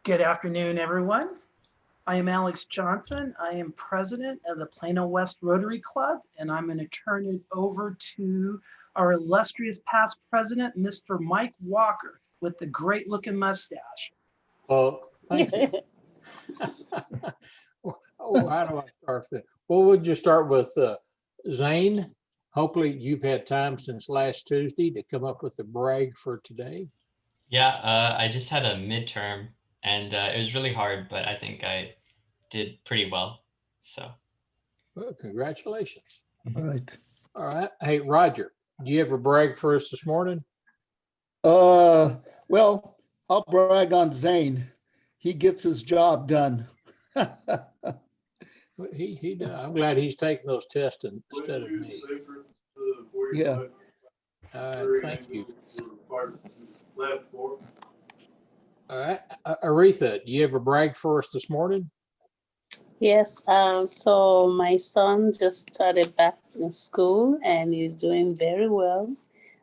Good afternoon, everyone. I am Alex Johnson. I am president of the Plano West Rotary Club, and I'm going to turn it over to our illustrious past president, Mr. Mike Walker, with the great looking mustache. Well, thank you. Oh, how do I start this? Well, we'll just start with Zane. Hopefully you've had time since last Tuesday to come up with a brag for today. Yeah, I just had a midterm and it was really hard, but I think I did pretty well. So. Well, congratulations. All right. All right. Hey, Roger, do you have a brag for us this morning? Well, I'll brag on Zane. He gets his job done. He does. I'm glad he's taking those tests instead of me. Yeah. Thank you. All right. Aretha, do you have a brag for us this morning? Yes, so my son just started back in school and he's doing very well.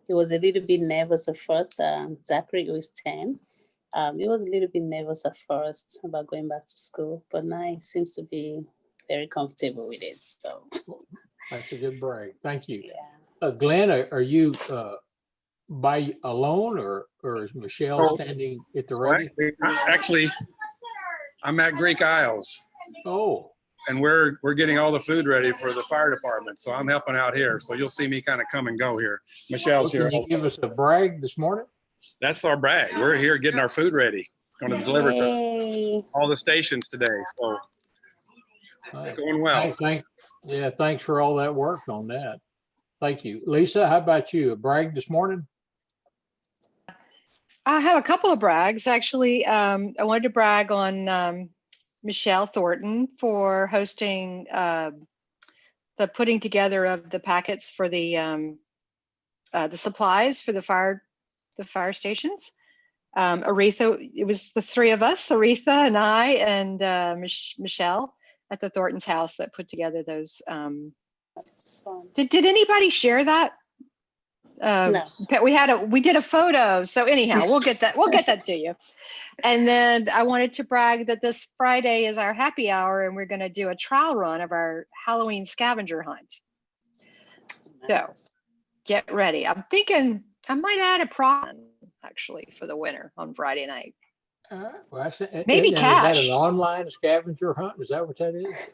He was a little bit nervous at first. Zachary was 10. He was a little bit nervous at first about going back to school, but now he seems to be very comfortable with it. So That's a good brag. Thank you. yeah. Glenn, are you by alone or is Michelle standing at the ready? Actually, I'm at Greek Isles. Oh, And we're getting all the food ready for the fire department. So I'm helping out here. So you'll see me kind of come and go here. Michelle's here. can you give us a brag this morning? That's our brag. We're here getting our food ready. Going to deliver to Yay. all the stations today. So it's going well. Thanks for all that work on that. Thank you. Lisa, how about you? A brag this morning? I have a couple of brags, actually. I wanted to brag on Michelle Thornton for hosting the putting together of the packets for the supplies for the fire stations. Aretha, it was the three of us, Aretha and I and Michelle at the Thornton's house that put together those. That's fun. Did anybody share that? No. We did a photo. So anyhow, we'll get that to you. And then I wanted to brag that this Friday is our happy hour and we're going to do a trial run of our Halloween scavenger hunt. So get ready. I'm thinking I might add a prize actually for the winner on Friday night. Maybe cash. Is that an online scavenger hunt? Is that what that is?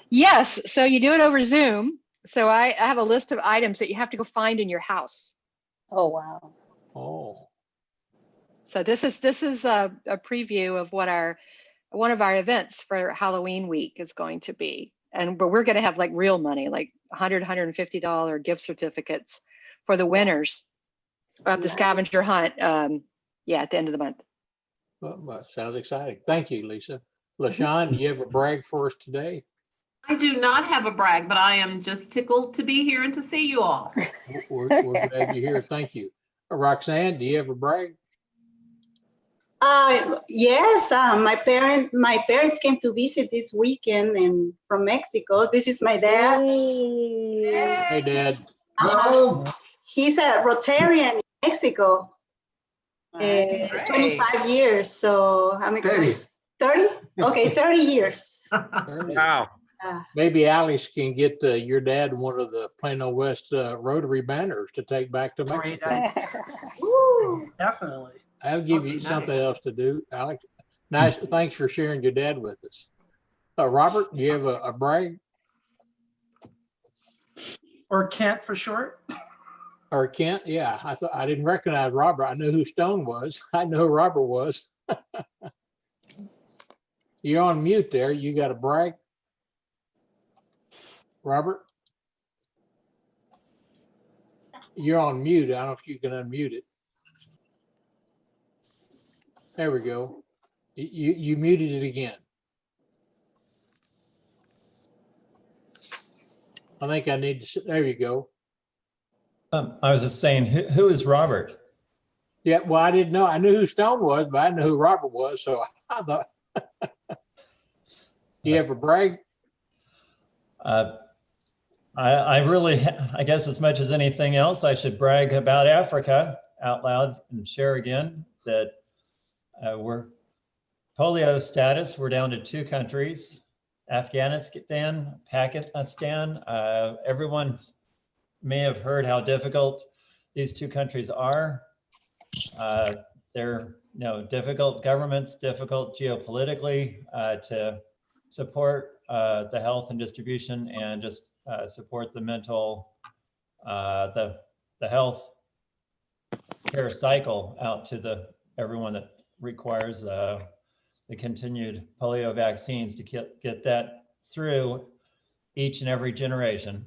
Yes. So you do it over Zoom. So I have a list of items that you have to go find in your house. Oh, wow. Oh. So this is a preview of what one of our events for Halloween week is going to be. But we're going to have like real money, like $100, $150 gift certificates for the winners of the scavenger hunt. At the end of the month. Well, sounds exciting. Thank you, Lisa. LaShawn, do you have a brag for us today? I do not have a brag, but I am just tickled to be here and to see you all. We're glad you're here. Thank you. Roxanne, do you have a brag? Yes, my parents came to visit this weekend and from Mexico. This is my dad. Hey, Dad. He's a Rotarian in Mexico. 25 years. So I'm 30. 30? Okay, 30 years. 30. Wow. Maybe Alice can get your dad one of the Plano West Rotary banners to take back to Mexico. Definitely. I'll give you something else to do, Alex. Nice. Thanks for sharing your dad with us. Robert, do you have a brag? Or Kent for short. Or Kent? Yeah, I didn't recognize Robert. I knew who Stone was. I know who Robert was. You're on mute there. You got a brag? Robert? You're on mute. I don't know if you can unmute it. There we go. You muted it again. I think I need to, there you go. I was just saying, who is Robert? Yeah, well, I didn't know. I knew who Stone was, but I didn't know who Robert was. So I thought, you have a brag? I really, I guess as much as anything else, I should brag about Africa out loud and share again that we're polio status, we're down to 2 countries, Afghanistan, Pakistan. Everyone may have heard how difficult these 2 countries are. They're difficult governments, difficult geopolitically to support the health and distribution and just support the mental, the health care cycle out to everyone that requires the continued polio vaccines to get that through each and every generation.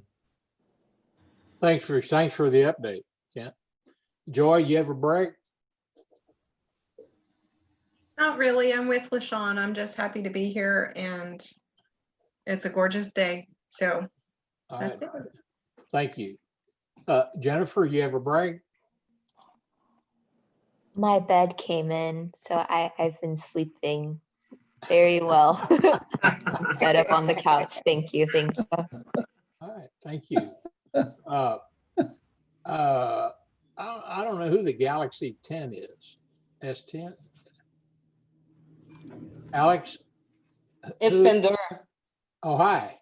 Thanks for the update, Kent. Joy, you have a break? Not really. I'm with LaShawn. I'm just happy to be here, and it's a gorgeous day. So that's it. Thank you. Jennifer, you have a break? My bed came in, so I've been sleeping very well. Set up on the couch. Thank you. Thank you. All right. Thank you. I don't know who the Galaxy 10 is. S10? Alex? It's Pandora. Oh, hi.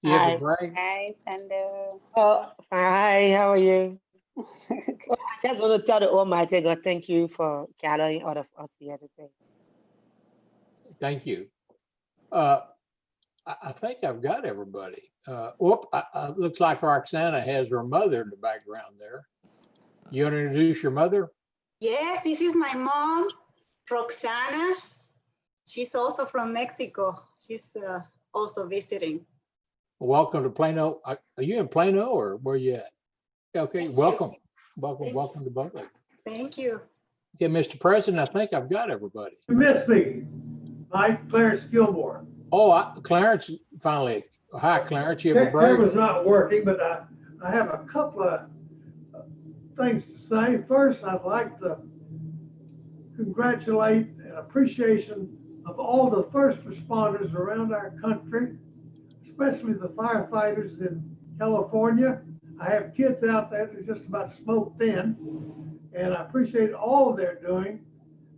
You have a break? Hi, Pandora. Oh, hi, how are you? Well, I just want to tell the Almighty God, thank you for gathering all of us here today. Thank you. I think I've got everybody. Looks like Roxana has her mother in the background there. You want to introduce your mother? Yes, this is my mom, Roxana. She's also from Mexico. She's also visiting. Welcome to Plano. Are you in Plano or where you at? Okay, welcome to both of you. Thank you. Okay, Mr. President, I think I've got everybody. You missed me. Hi, Clarence Gilmore. Oh, Clarence finally. Hi, Clarence. You have a break? Camera's not working, but I have a couple of things to say. First, I'd like to congratulate and appreciation of all the first responders around our country, especially the firefighters in California. I have kids out there that are just about smoked in, and I appreciate all they're doing.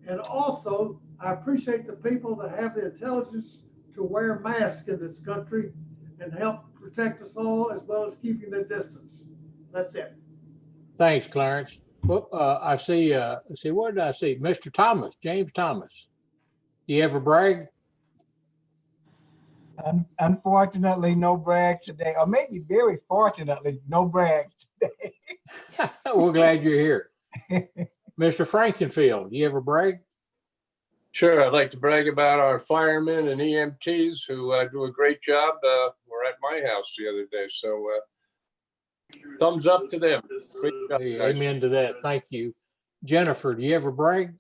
And also, I appreciate the people that have the intelligence to wear masks in this country and help protect us all, as well as keeping the distance. That's it. Thanks, Clarence. Well, I see, what did I see? Mr. Thomas, James Thomas. Do you ever brag? Unfortunately, no brag today, or maybe very fortunately, no brag today. We're glad you're here. Mr. Frankenfield, do you ever brag? Sure, I'd like to brag about our firemen and EMTs who do a great job. Were at my house the other day, so thumbs up to them. Great job, Hey, guys. amen to that. Thank you. Jennifer, do you ever brag?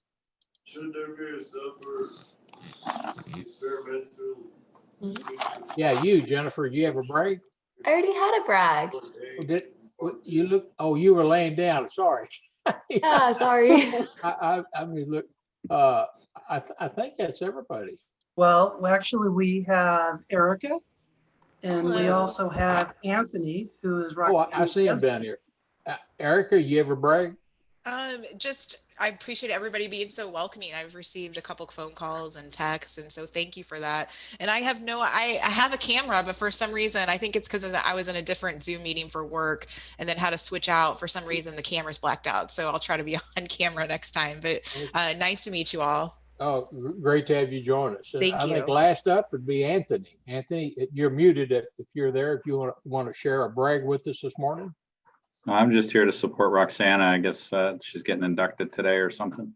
Yeah, you, Jennifer, do you ever brag? I already had a brag. You were laying down. Sorry. Yeah, sorry. I mean, look, I think that's everybody. Well, actually, we have Erica, and we also have Anthony, who is Oh, I see him down here. Erica, you ever brag? I appreciate everybody being so welcoming. I've received a couple of phone calls and texts, and so thank you for that. And I have a camera, but for some reason, I think it's because I was in a different Zoom meeting for work and then had to switch out. For some reason, the camera's blacked out. So I'll try to be on camera next time, but nice to meet you all. Oh, great to have you join us. Thank I you. think last up would be Anthony. Anthony, you're muted if you're there, if you want to share a brag with us this morning. I'm just here to support Roxana. I guess she's getting inducted today or something.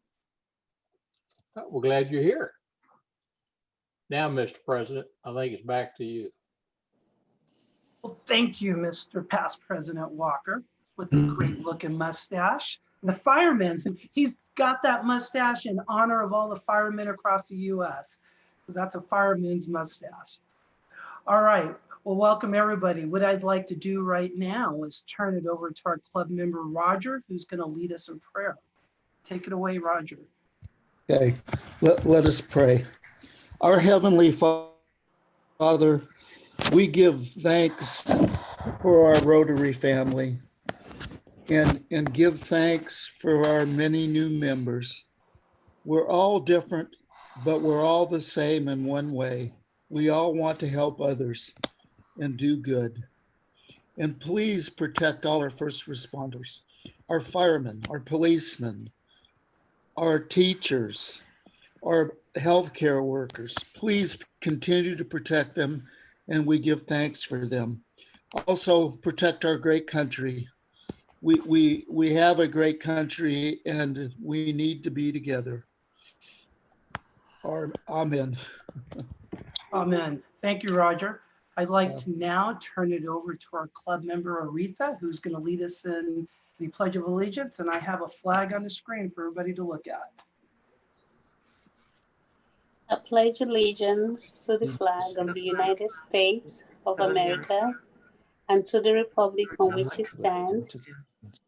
We're glad you're here. Now, Mr. President, I think it's back to you. Well, thank you, Mr. Past President Walker, with the great looking mustache. And the firemen's, and he's got that mustache in honor of all the firemen across the U.S., because that's a fireman's mustache. All right. Well, welcome everybody. What I'd like to do right now is turn it over to our club member, Roger, who's going to lead us in prayer. Take it away, Roger. Okay, let us pray. Our Heavenly Father, we give thanks for our Rotary family and give thanks for our many new members. We're all different, but we're all the same in one way. We all want to help others and do good. And please protect all our first responders, our firemen, our policemen, our teachers, our healthcare workers. Please continue to protect them, and we give thanks for them. Also, protect our great country. We have a great country, and we need to be together. Amen. Amen. Thank you, Roger. I'd like to now turn it over to our club member, Aretha, who's going to lead us in the Pledge of Allegiance. And I have a flag on the screen for everybody to look at. I pledge allegiance to the flag of the United States of America and to the republic on which it stands,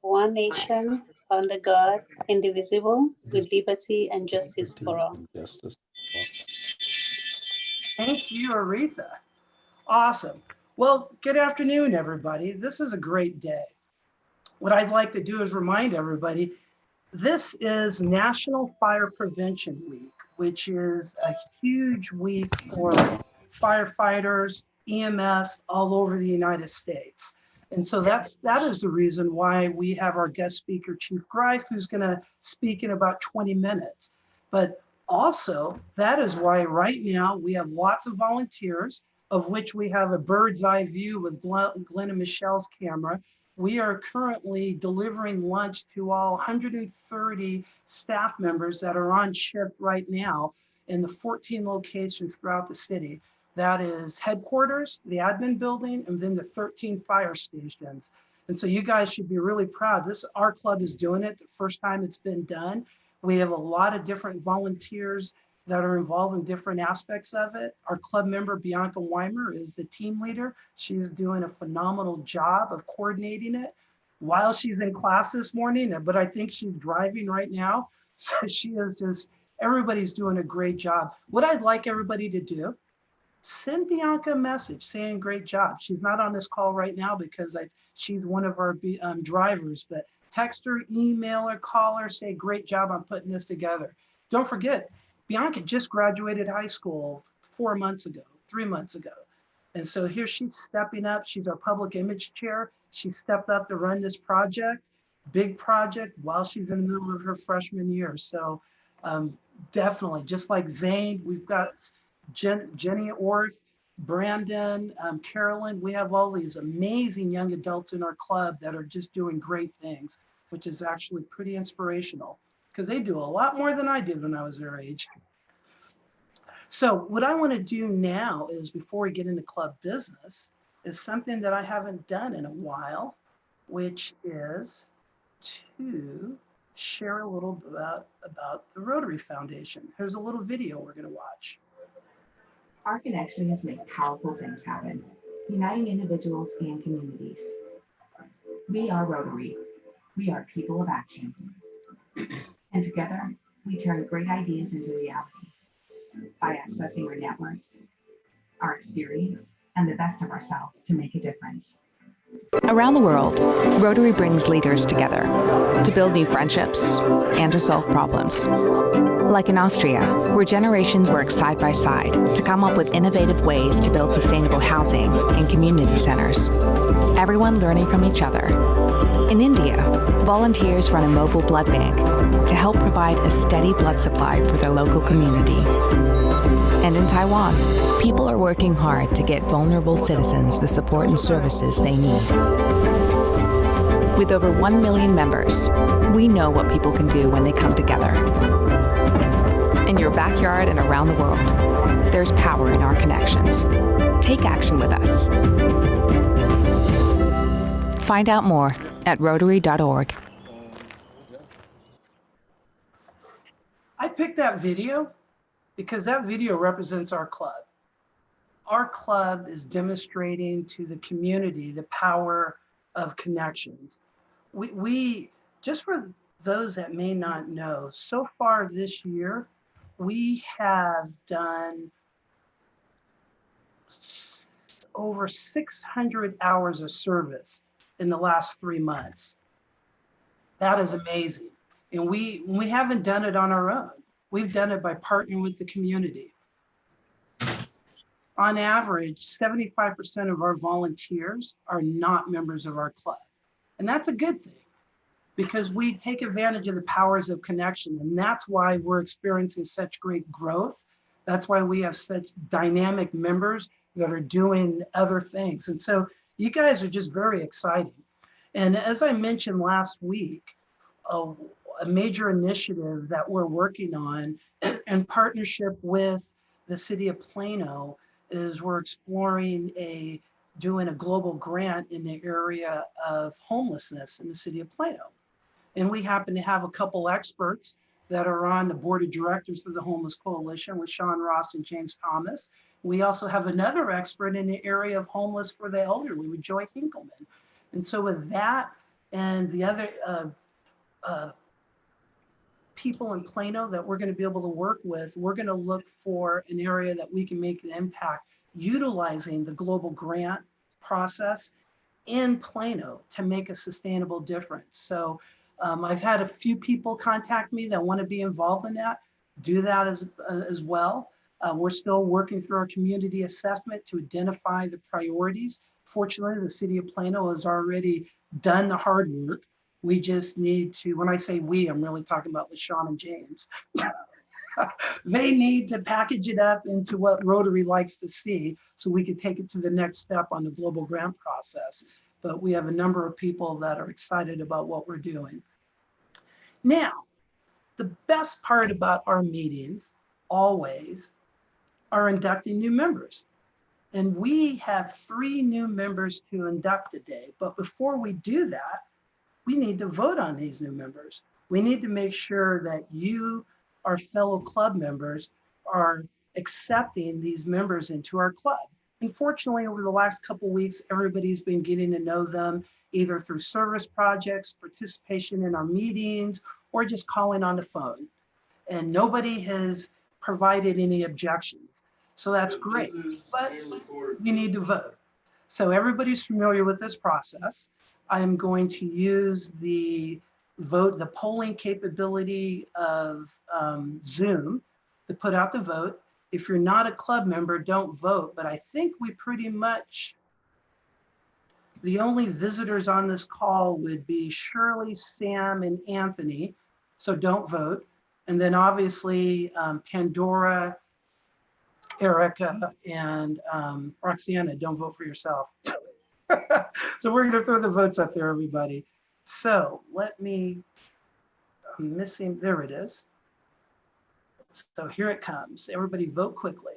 one nation, under God, indivisible, with liberty and justice for all. Thank you, Aretha. Awesome. Well, good afternoon, everybody. This is a great day. What I'd like to do is remind everybody, this is National Fire Prevention Week, which is a huge week for firefighters, EMS all over the United States. And so that is the reason why we have our guest speaker, Chief Greif, who's going to speak in about 20 minutes. But also, that is why right now we have lots of volunteers, of which we have a bird's eye view with Glenn and Michelle's camera. We are currently delivering lunch to all 130 staff members that are on shift right now in the 14 locations throughout the city. That is headquarters, the admin building, and then the 13 fire stations. And so you guys should be really proud. Our club is doing it the first time it's been done. We have a lot of different volunteers that are involved in different aspects of it. Our club member, Bianca Weimer, is the team leader. She's doing a phenomenal job of coordinating it while she's in class this morning, but I think she's driving right now. So she is just, everybody's doing a great job. What I'd like everybody to do, send Bianca a message saying great job. She's not on this call right now because she's one of our drivers, but text her, email her, call her, say great job on putting this together. Don't forget, Bianca just graduated high school 3 months ago. And so here she's stepping up. She's our public image chair. She stepped up to run this project, big project, while she's in the middle of her freshman year. So definitely, just like Zane, we've got Jenny Orth, Brandon, Carolyn. We have all these amazing young adults in our club that are just doing great things, which is actually pretty inspirational because they do a lot more than I did when I was their age. So what I want to do now is, before we get into club business, is something that I haven't done in a while, which is to share a little about the Rotary Foundation. Here's a little video we're going to watch. Our connections make powerful things happen, uniting individuals and communities. We are Rotary. We are people of action. And together, we turn great ideas into reality by accessing our networks, our experience, and the best of ourselves to make a difference. Around the world, Rotary brings leaders together to build new friendships and to solve problems. Like in Austria, where generations work side by side to come up with innovative ways to build sustainable housing and community centers. Everyone learning from each other. In India, volunteers run a mobile blood bank to help provide a steady blood supply for their local community. And in Taiwan, people are working hard to get vulnerable citizens the support and services they need. With over 1 million members, we know what people can do when they come together. In your backyard and around the world, there's power in our connections. Take action with us. Find out more at Rotary.org. I picked that video because that video represents our club. Our club is demonstrating to the community the power of connections. We just for those that may not know, so far this year, we have done over 600 hours of service in the last 3 months. That is amazing. And we haven't done it on our own. We've done it by partnering with the community. On average, 75% of our volunteers are not members of our club. And that's a good thing because we take advantage of the powers of connection. And that's why we're experiencing such great growth. That's why we have such dynamic members that are doing other things. And so you guys are just very exciting. And as I mentioned last week, a major initiative that we're working on in partnership with the city of Plano is we're exploring doing a global grant in the area of homelessness in the city of Plano. And we happen to have a couple experts that are on the board of directors of the Homeless Coalition with Sean Ross and James Thomas. We also have another expert in the area of homeless for the elderly with Joy Hinkleman. And so with that and the other people in Plano that we're going to be able to work with, we're going to look for an area that we can make an impact utilizing the global grant process in Plano to make a sustainable difference. So I've had a few people contact me that want to be involved in that, do that as well. We're still working through our community assessment to identify the priorities. Fortunately, the city of Plano has already done the hard work. We just need to, when I say we, I'm really talking about LaShawn and James. They need to package it up into what Rotary likes to see so we can take it to the next step on the global grant process. But we have a number of people that are excited about what we're doing. Now, the best part about our meetings always are inducting new members. And we have 3 new members to induct today. But before we do that, we need to vote on these new members. We need to make sure that you, our fellow club members, are accepting these members into our club. Unfortunately, over the last couple of weeks, everybody's been getting to know them either through service projects, participation in our meetings, or just calling on the phone. And nobody has provided any objections. So that's great, but we need to vote. So everybody's familiar with this process. I am going to use the polling capability of Zoom to put out the vote. If you're not a club member, don't vote, but I think we pretty much, the only visitors on this call would be Shirley, Sam, and Anthony, so don't vote. And then obviously Pandora, Erica, and Roxana, don't vote for yourself. So we're going to throw the votes up there, everybody. So I'm missing, there it is. So here it comes. Everybody vote quickly.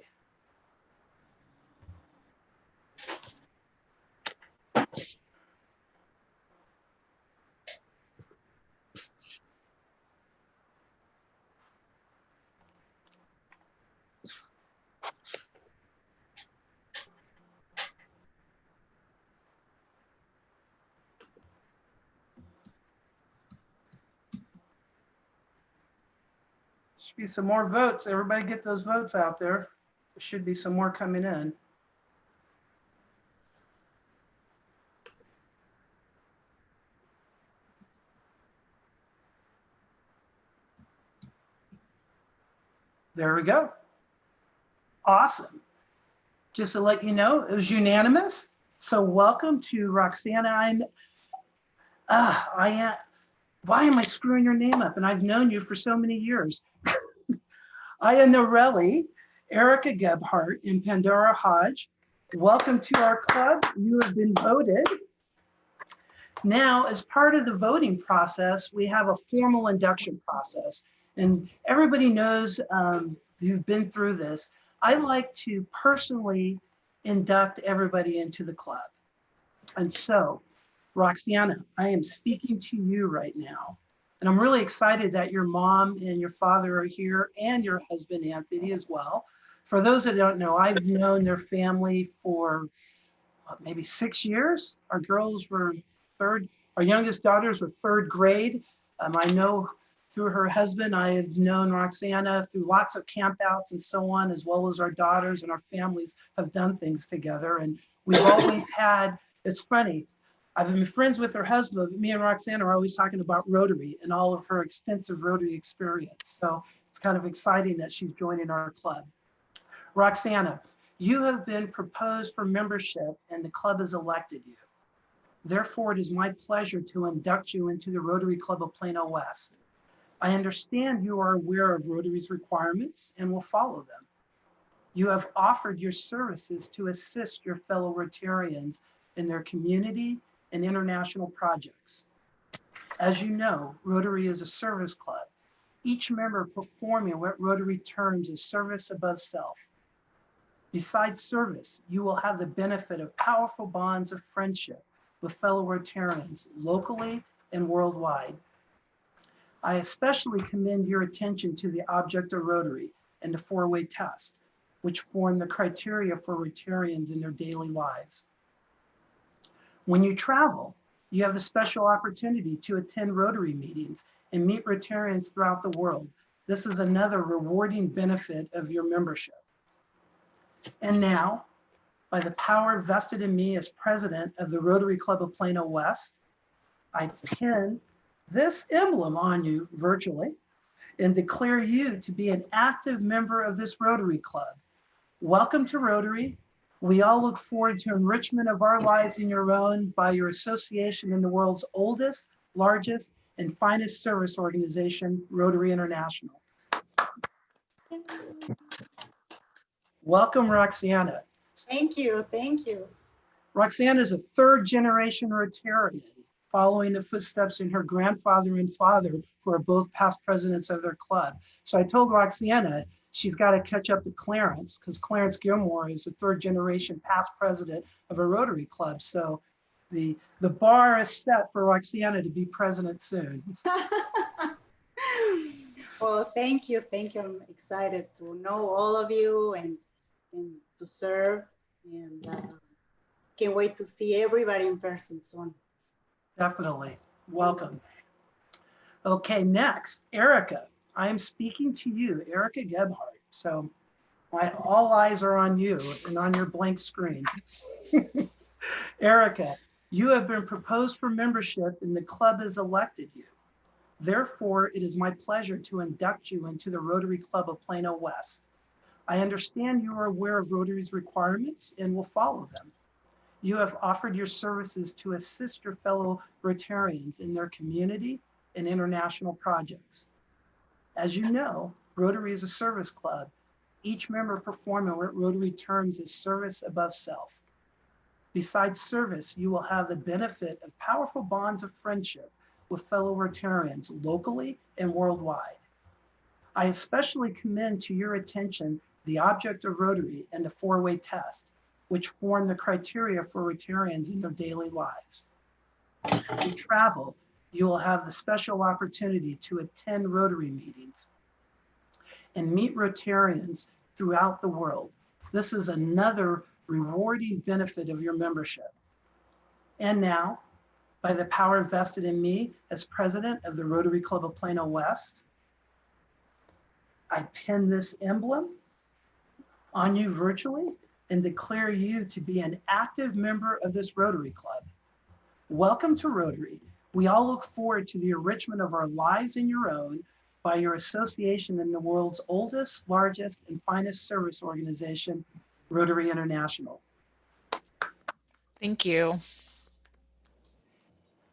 Should be some more votes. Everybody get those votes out there. There should be some more coming in. There we go. Awesome. Just to let you know, it was unanimous. So welcome to Roxana. Why am I screwing your name up? And I've known you for so many years. Aya Norelli, Erica Gebhardt, and Pandora Hodge. Welcome to our club. You have been voted. Now, as part of the voting process, we have a formal induction process. And everybody knows you've been through this. I like to personally induct everybody into the club. And so, Roxana, I am speaking to you right now. And I'm really excited that your mom and your father are here and your husband, Anthony, as well. For those that don't know, I've known their family for maybe 6 years. Our girls were our youngest daughters were 3rd grade. I know through her husband, I have known Roxana through lots of campouts and so on, as well as our daughters and our families have done things together. And we've always had, it's funny, I've been friends with her husband, but me and Roxana are always talking about Rotary and all of her extensive Rotary experience. So It's kind of exciting that she's joining our club. Roxana, you have been proposed for membership and the club has elected you. Therefore, it is my pleasure to induct you into the Rotary Club of Plano West. I understand you are aware of Rotary's requirements and will follow them. You have offered your services to assist your fellow Rotarians in their community and international projects. As you know, Rotary is a service club, each member performing what Rotary terms as service above self. Besides service, you will have the benefit of powerful bonds of friendship with fellow Rotarians locally and worldwide. I especially commend your attention to the object of Rotary and the four-way test, which form the criteria for Rotarians in their daily lives. When you travel, you have the special opportunity to attend Rotary meetings and meet Rotarians throughout the world. This is another rewarding benefit of your membership. And now, by the power vested in me as president of the Rotary Club of Plano West, I pin this emblem on you virtually and declare you to be an active member of this Rotary Club. Welcome to Rotary. We all look forward to enrichment of our lives in your own by your association in the world's oldest, largest, and finest service organization, Rotary International. Welcome, Roxana. Thank you, thank you. Roxana is a third-generation Rotarian, following the footsteps in her grandfather and father, who are both past presidents of their club. So I told Roxana she's got to catch up to Clarence, because Clarence Gilmore is a third-generation past president of a Rotary club. So the bar is set for Roxana to be president soon. Well, thank you, thank you. I'm excited to know all of you and to serve, and can't wait to see everybody in person soon. Definitely. Welcome. Okay, next, Erica. I am speaking to you, Erica Gebhardt. So all eyes are on you and on your blank screen. Erica, you have been proposed for membership and the club has elected you. Therefore, it is my pleasure to induct you into the Rotary Club of Plano West. I understand you are aware of Rotary's requirements and will follow them. You have offered your services to assist your fellow Rotarians in their community and international projects. As you know, Rotary is a service club, each member performing what Rotary terms as service above self. Besides service, you will have the benefit of powerful bonds of friendship with fellow Rotarians locally and worldwide. I especially commend to your attention the object of Rotary and the four-way test, which form the criteria for Rotarians in their daily lives. As you travel, you will have the special opportunity to attend Rotary meetings and meet Rotarians throughout the world. This is another rewarding benefit of your membership. And now, by the power vested in me as president of the Rotary Club of Plano West, I pin this emblem on you virtually and declare you to be an active member of this Rotary Club. Welcome to Rotary. We all look forward to the enrichment of our lives and your own by your association in the world's oldest, largest, and finest service organization, Rotary International. Thank you.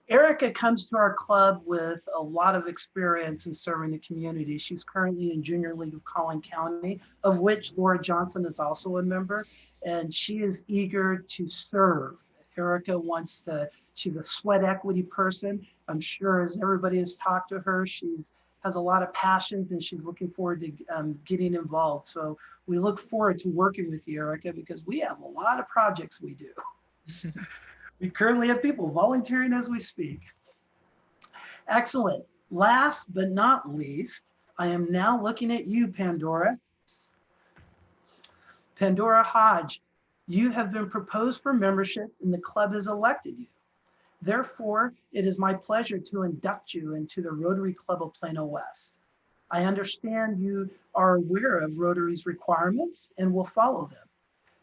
Erica comes to our club with a lot of experience in serving the community. She's currently in Junior League of Collin County, of which Laura Johnson is also a member, and she is eager to serve. Erica wants to, she's a sweat equity person. I'm sure as everybody has talked to her, has a lot of passions and she's looking forward to getting involved. So we look forward to working with you, Erica, because we have a lot of projects we do. We currently have people volunteering as we speak. Excellent. Last but not least, I am now looking at you, Pandora. Pandora Hodge, you have been proposed for membership and the club has elected you. Therefore, it is my pleasure to induct you into the Rotary Club of Plano West. I understand you are aware of Rotary's requirements and will follow them.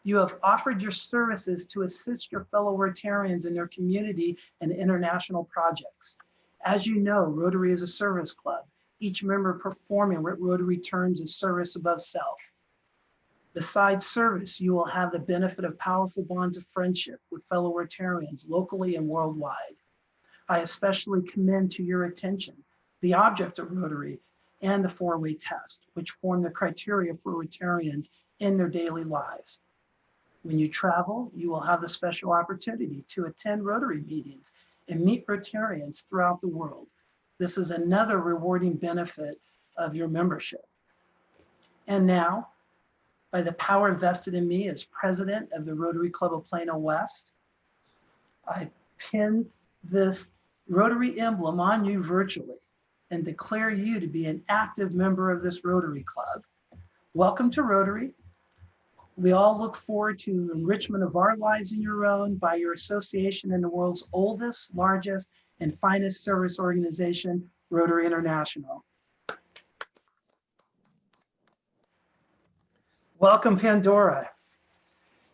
You have offered your services to assist your fellow Rotarians in their community and international projects. As you know, Rotary is a service club, each member performing what Rotary terms as service above self. Besides service, you will have the benefit of powerful bonds of friendship with fellow Rotarians locally and worldwide. I especially commend to your attention the object of Rotary and the four-way test, which form the criteria for Rotarians in their daily lives. When you travel, you will have the special opportunity to attend Rotary meetings and meet Rotarians throughout the world. This is another rewarding benefit of your membership. And now, by the power vested in me as president of the Rotary Club of Plano West, I pin this Rotary emblem on you virtually and declare you to be an active member of this Rotary Club. Welcome to Rotary. We all look forward to enrichment of our lives and your own by your association in the world's oldest, largest, and finest service organization, Rotary International. Welcome, Pandora.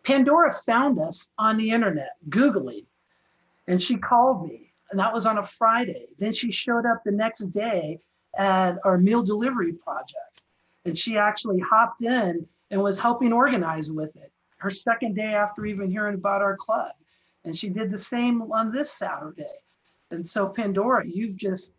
Pandora found us on the internet, Googling, and she called me, and that was on a Friday. Then she showed up the next day at our meal delivery project, and she actually hopped in and was helping organize with it, her second day after even hearing about our club. And she did the same on this Saturday. And so Pandora, you've just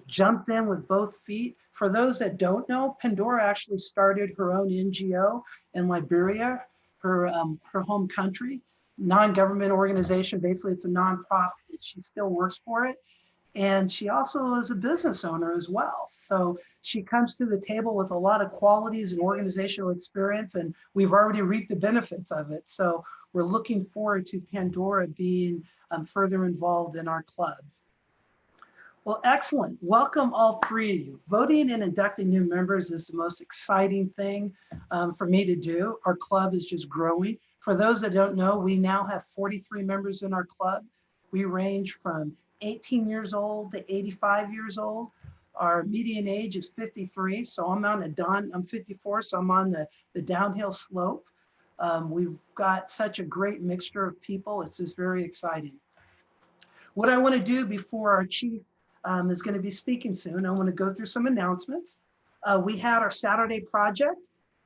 jumped in with both feet. For those that don't know, Pandora actually started her own NGO in Liberia, her home country, non-government organization. Basically, it's a nonprofit. She still works for it. And she also is a business owner as well. So she comes to the table with a lot of qualities and organizational experience, and we've already reaped the benefits of it. So we're looking forward to Pandora being further involved in our club. Well, excellent. Welcome all three of you. Voting and inducting new members is the most exciting thing for me to do. Our club is just growing. For those that don't know, we now have 43 members in our club. We range from 18 years old to 85 years old. Our median age is 53, so I'm 54, so I'm on the downhill slope. We've got such a great mixture of people. It's just very exciting. What I want to do before our chief is going to be speaking soon, I want to go through some announcements. We had our Saturday project.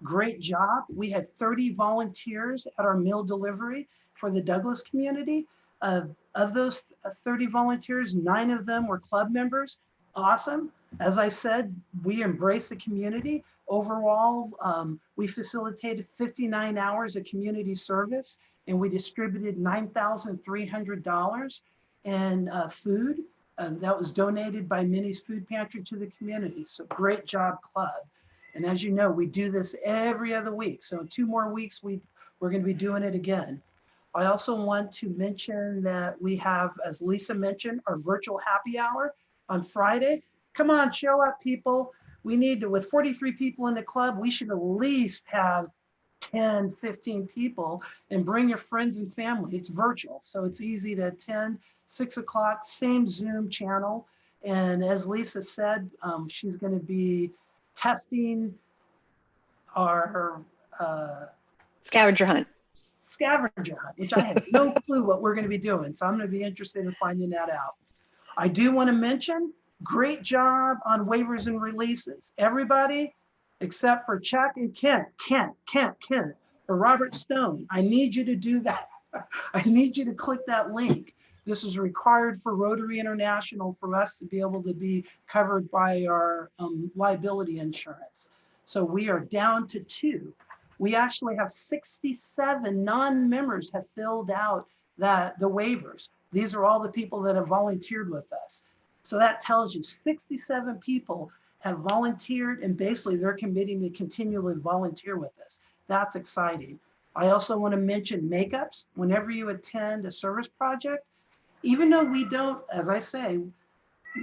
Great job. We had 30 volunteers at our meal delivery for the Douglas community. Of those 30 volunteers, 9 of them were club members. Awesome. As I said, we embrace the community. Overall, we facilitated 59 hours of community service, and we distributed $9,300 in food. That was donated by Minnie's Food Pantry to the community. So great job, club. And as you know, we do this every other week. So in 2 more weeks, we're going to be doing it again. I also want to mention that we have, as Lisa mentioned, our virtual happy hour on Friday. Come on, show up, people. We need to, with 43 people in the club, we should at least have 10, 15 people, and bring your friends and family. It's virtual, so it's easy to attend. 6 o'clock, same Zoom channel. And as Lisa said, she's going to be testing our scavenger hunt, which I have no clue what we're going to be doing. So I'm going to be interested in finding that out. I do want to mention, great job on waivers and releases. Everybody except for Chuck and Kent, or Robert Stone, I need you to do that. I need you to click that link. This is required for Rotary International for us to be able to be covered by our liability insurance. So we are down to 2. We actually have 67 non-members have filled out the waivers. These are all the people that have volunteered with us. So that tells you 67 people have volunteered, and basically they're committing to continually volunteer with us. That's exciting. I also want to mention makeups. Whenever you attend a service project, even though we don't, as I say,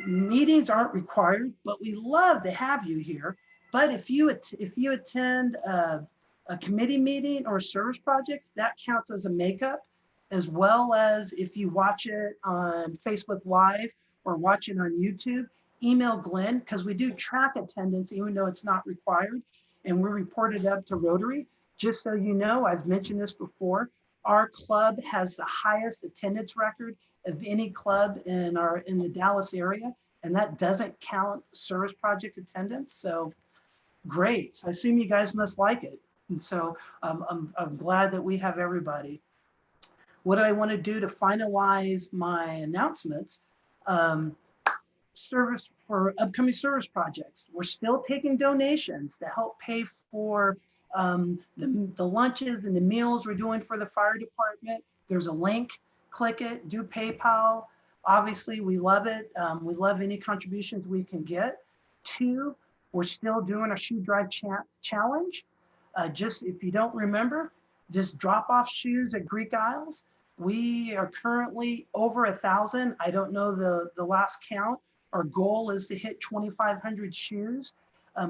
meetings aren't required, but we love to have you here. But if you attend a committee meeting or a service project, that counts as a makeup, as well as if you watch it on Facebook Live or watch it on YouTube, email Glenn, because we do track attendance even though it's not required, and we report it up to Rotary. Just so you know, I've mentioned this before, our club has the highest attendance record of any club in the Dallas area and that doesn't count service project attendance. So great. So I assume you guys must like it. And so I'm glad that we have everybody. What do I want to do to finalize my announcements? Service for upcoming service projects. We're still taking donations to help pay for the lunches and the meals we're doing for the fire department. There's a link, click it, do PayPal. Obviously, we love it. We love any contributions we can get. 2, we're still doing our shoe drive challenge. Just if you don't remember, just drop off shoes at Greek Isles. We are currently over 1,000. I don't know the last count. Our goal is to hit 2,500 shoes.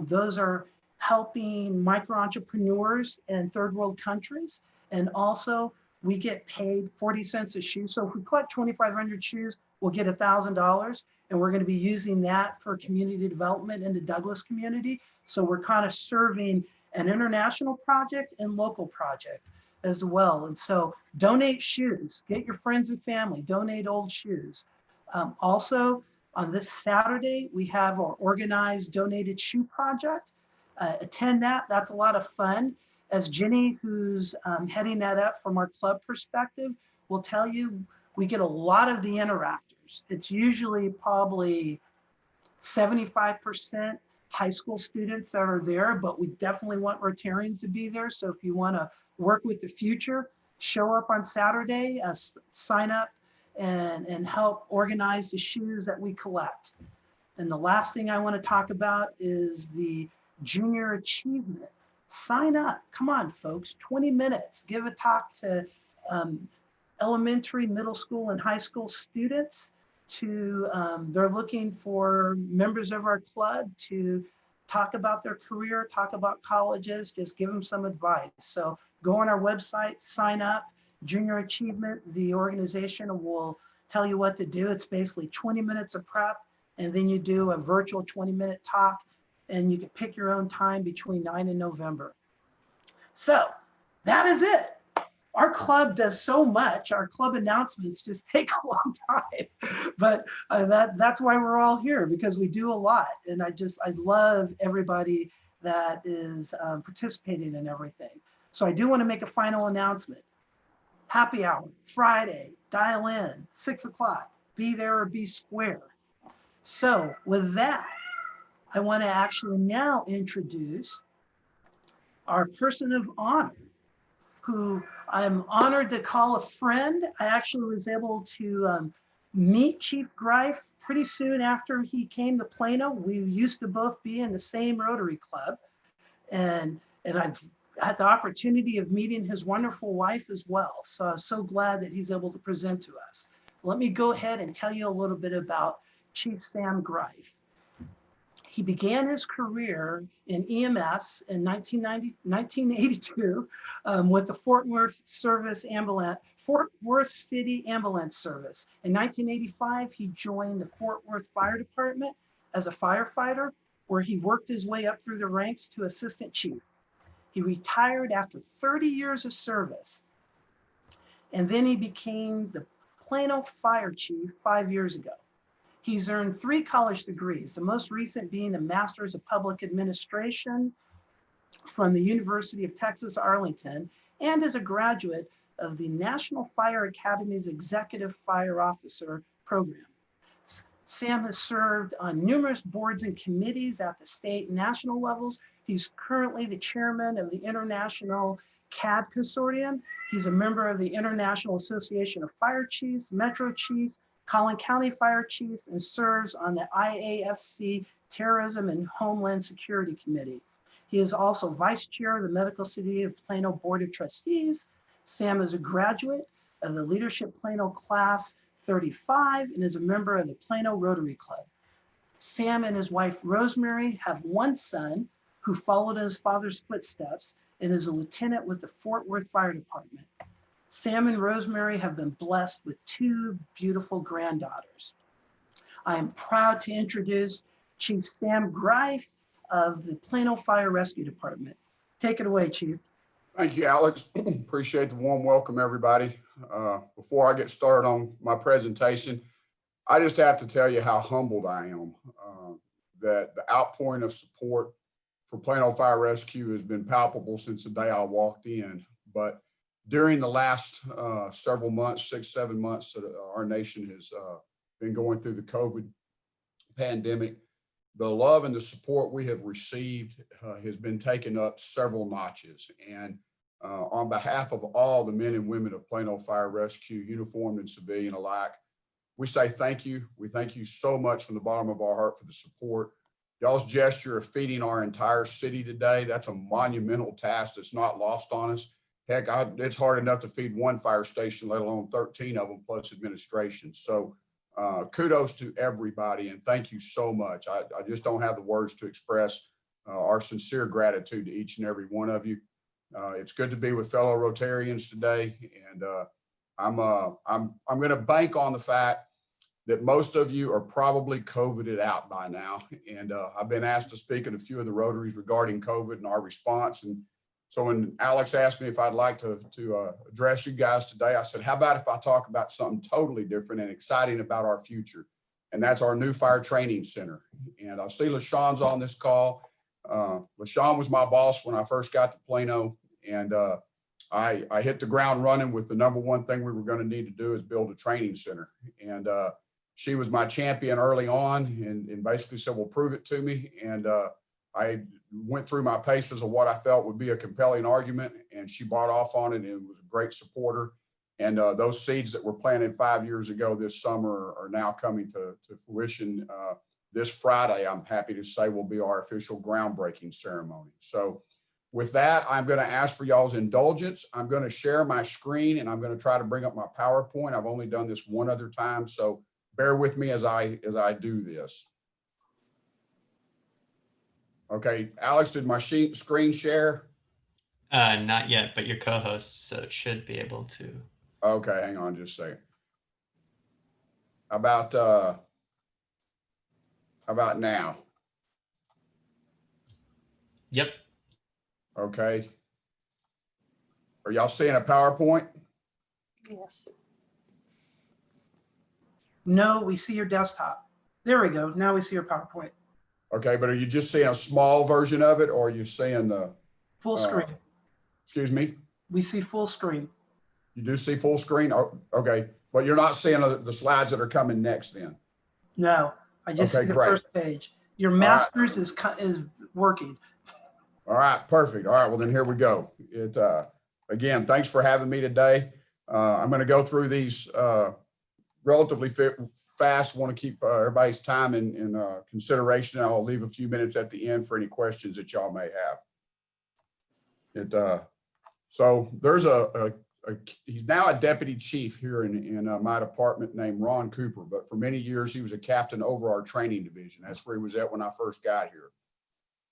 Those are helping micro entrepreneurs in third world countries. And also we get paid 40 cents a shoe. So if we collect 2,500 shoes, we'll get $1,000. And we're going to be using that for community development in the Douglas community. So we're kind of serving an international project and local project as well. And so donate shoes, get your friends and family, donate old shoes. Also, on this Saturday, we have our organized donated shoe project. Attend that, that's a lot of fun. As Jenny, who's heading that up from our club perspective, will tell you, we get a lot of the interactors. It's usually probably 75% high school students that are there, but we definitely want Rotarians to be there. So if you want to work with the future, show up on Saturday, sign up and help organize the shoes that we collect. And the last thing I want to talk about is the junior achievement. Sign up, come on folks, 20 minutes, give a talk to elementary, middle school and high school students. They're looking for members of our club to talk about their career, talk about colleges, just give them some advice. So go on our website, sign up. Junior Achievement, the organization will tell you what to do. It's basically 20 minutes of prep, and then you do a virtual 20-minute talk, and you can pick your own time between 9 and November. So that is it. Our club does so much. Our club announcements just take a long time, but that's why we're all here, because we do a lot. And I love everybody that is participating in everything. So I do want to make a final announcement. Happy hour, Friday, dial in, 6 o'clock, be there or be square. So with that, I want to actually now introduce our person of honor, who I'm honored to call a friend. I actually was able to meet Chief Greif pretty soon after he came to Plano. We used to both be in the same Rotary Club. And I've had the opportunity of meeting his wonderful wife as well. So I'm so glad that he's able to present to us. Let me go ahead and tell you a little bit about Chief Sam Greif. He began his career in EMS in 1982 with the Fort Worth City Ambulance Service. In 1985, he joined the Fort Worth Fire Department as a firefighter, where he worked his way up through the ranks to assistant chief. He retired after 30 years of service, and then he became the Plano Fire Chief 5 years ago. He's earned 3 college degrees, the most recent being a Master's of Public Administration from the University of Texas, Arlington, and is a graduate of the National Fire Academy's Executive Fire Officer Program. Sam has served on numerous boards and committees at the state and national levels. He's currently the chairman of the International CAD Consortium. He's a member of the International Association of Fire Chiefs, Metro Chiefs, Collin County Fire Chiefs, and serves on the IAFC Terrorism and Homeland Security Committee. He is also vice chair of the Medical City of Plano Board of Trustees. Sam is a graduate of the Leadership Plano Class 35 and is a member of the Plano Rotary Club. Sam and his wife Rosemary have one son who followed in his father's footsteps and is a lieutenant with the Fort Worth Fire Department. Sam and Rosemary have been blessed with 2 beautiful granddaughters. I am proud to introduce Chief Sam Greif of the Plano Fire Rescue Department. Take it away, Chief. Thank you, Alex. Appreciate the warm welcome, everybody. Before I get started on my presentation, I just have to tell you how humbled I am that the outpouring of support for Plano Fire Rescue has been palpable since the day I walked in. But during the last several months, 6-7 months that our nation has been going through the COVID pandemic, the love and the support we have received has been taken up several notches. And on behalf of all the men and women of Plano Fire Rescue, uniformed and civilian alike, we say thank you. We thank you so much from the bottom of our heart for the support. Y'all's gesture of feeding our entire city today, that's a monumental task that's not lost on us. Heck, it's hard enough to feed one fire station, let alone 13 of them plus administration. So kudos to everybody and thank you so much. I just don't have the words to express our sincere gratitude to each and every one of you. It's good to be with fellow Rotarians today, and I'm going to bank on the fact that most of you are probably COVIDed out by now. And I've been asked to speak at a few of the Rotaries regarding COVID and our response. And so when Alex asked me if I'd like to address you guys today, I said, how about if I talk about something totally different and exciting about our future? And that's our new fire training center. And I see LaShawn's on this call. LaShawn was my boss when I first got to Plano. And I hit the ground running with the number one thing we were going to need to do is build a training center. And she was my champion early on and basically said, well, prove it to me. And I went through my paces of what I felt would be a compelling argument, and she bought off on it and was a great supporter. And those seeds that were planted 5 years ago this summer are now coming to fruition. This Friday, I'm happy to say, will be our official groundbreaking ceremony. So with that, I'm going to ask for y'all's indulgence. I'm going to share my screen and I'm going to try to bring up my PowerPoint. I've only done this one other time, so bear with me as I do this. Okay, Alex, did my screen share? Not yet, but your co-host, so it should be able to. Okay, hang on just a second. How about now? Yep. Okay. Are y'all seeing a PowerPoint? Yes. No, we see your desktop. There we go. Now we see your PowerPoint. Okay, but are you just seeing a small version of it, or are you seeing the full screen? Excuse me? We see full screen. You do see full screen? Oh, okay, but you're not seeing the slides that are coming next then? No, I just see the first page. Your master's is working. All right, perfect. All right, well then here we go. Again, thanks for having me today. I'm going to go through these relatively fast. Want to keep everybody's time in consideration. I'll leave a few minutes at the end for any questions that y'all may have. So there's he's now a deputy chief here in my department named Ron Cooper, but for many years he was a captain over our training division. That's where he was at when I first got here.